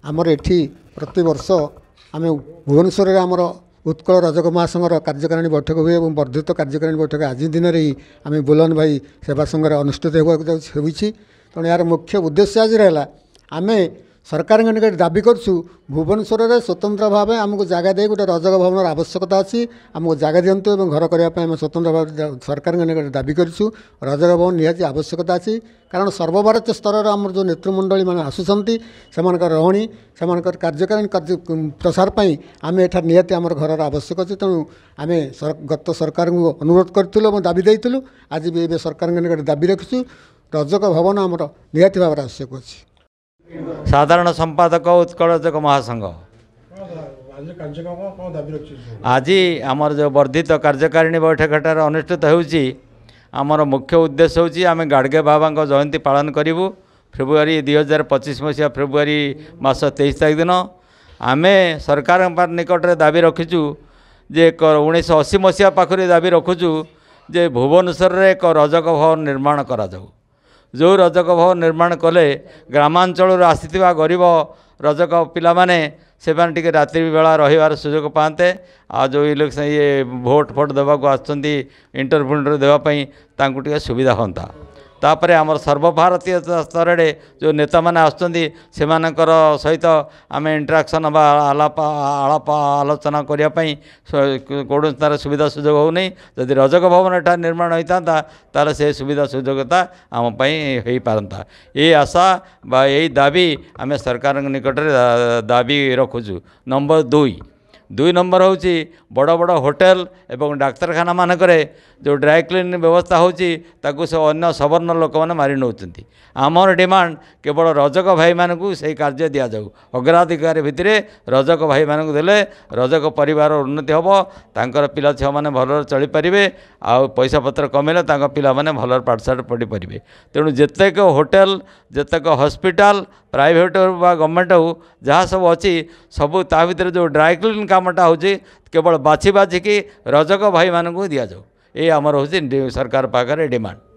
आमर एठी प्रति वर्ष आम भुवनेश्वर आमर उत्कल रजक महासंघर कार्यकारिणी बैठक हुए और वर्धित कार्यकारिणी बैठक आज दिन में ही आम बुलन भाई सेवा संघ अनुष्ठित होती। तेणु यार मुख्य उद्देश्य आज रहा आम सरकार निकट दाबी करछु भुवनेश्वर में स्वतंत्र भाव आमको जगह दे गोटे रजक भवन आवश्यकता अच्छी आमको जगह दिंतु और घर करने स्वतंत्र भाव सरकार निकट दाबी करछु रजक भवन निहाती आवश्यकता अच्छी कारण सर्वभारतीय स्तर आम जो नेतृमंडली मैंने आसुँच से रही से कार्यकारिणी प्रसार पर आम एठार निहाती आम घर आवश्यक अच्छे। तेणु आम गत सरकार को अनुरोध करूँ दाबी देलु आज भी सरकार निकट दाबी रखीचु रजक भवन आमर निहाती भाव आवश्यक अच्छी। साधारण संपादक उत्कल रजक महासंघ आज आमर जो वर्धित कार्यकारिणी बैठक अनुष्ठित होउची आमर मुख्य उद्देश्य होउची आम गाड़गे बाबा जयंती पालन करूँ फेब्रुआरी 2025 मसीहा फेब्रुआरी मास 23 तारीख दिन आम सरकार निकट में दाबी रखीचु जे 1980 मसीहा पाखरी दाबी रखुचु जे भुवनेश्वर में एक रजक भवन निर्माण करा जाऊ जो रजक भवन निर्माण कले ग्रामांचल आसीथिबा गरीब रजक पिला माने से टे रात्रि बेला रहिबार सुजोग पाते आ जो इलेक्शन ये भोट फोट देवाक आसुँच इंटरव्यू देवाई तांकु टे सुविधा होता। तापर आमर सर्वभारतीय स्तर में जो नेता मैंने आसमानकर सहित आम इंटराक्शन आलाप आलोचना करने कौन तार सुविधा सुजोग होनी जदि रजक भवन एटा निर्माण होता तार से सुविधा सुजोगता आम हो पारता ये आशा बा यही दाबी आम सरकार निकट में दाबी रखुचु। नंबर 2 नंबर हूँ बड़ बड़ होटेल एवं डाक्तरखाना मानक जो ड्राई क्लीन व्यवस्था होची ताकू से अन्य सवर्ण लोक मैंने मारि नौकरी आमर डिमांड केवल रजक भाई मानू से कार्य दि जाऊ अग्राधिकार भितर रजक भाई मानू देले रजक परिवार उन्नति हम तांकर पिला छुआ मैंने भल चली पारे आ पैसा पत्र कमेले पिला माने भल पाठशाठ पढ़ी पारे। तेणु जेतेक होटेल जेतेक हॉस्पिटल प्राइवेट बा गवर्नमेंट हो जहाँ सब अच्छी सबू ता भीतर जो ड्राई क्लीन कामटा हो केवल बाछी बाछिकी रजक भाई मानू दि जाऊ ये आमर हूँ सरकार पाखे डिमांड।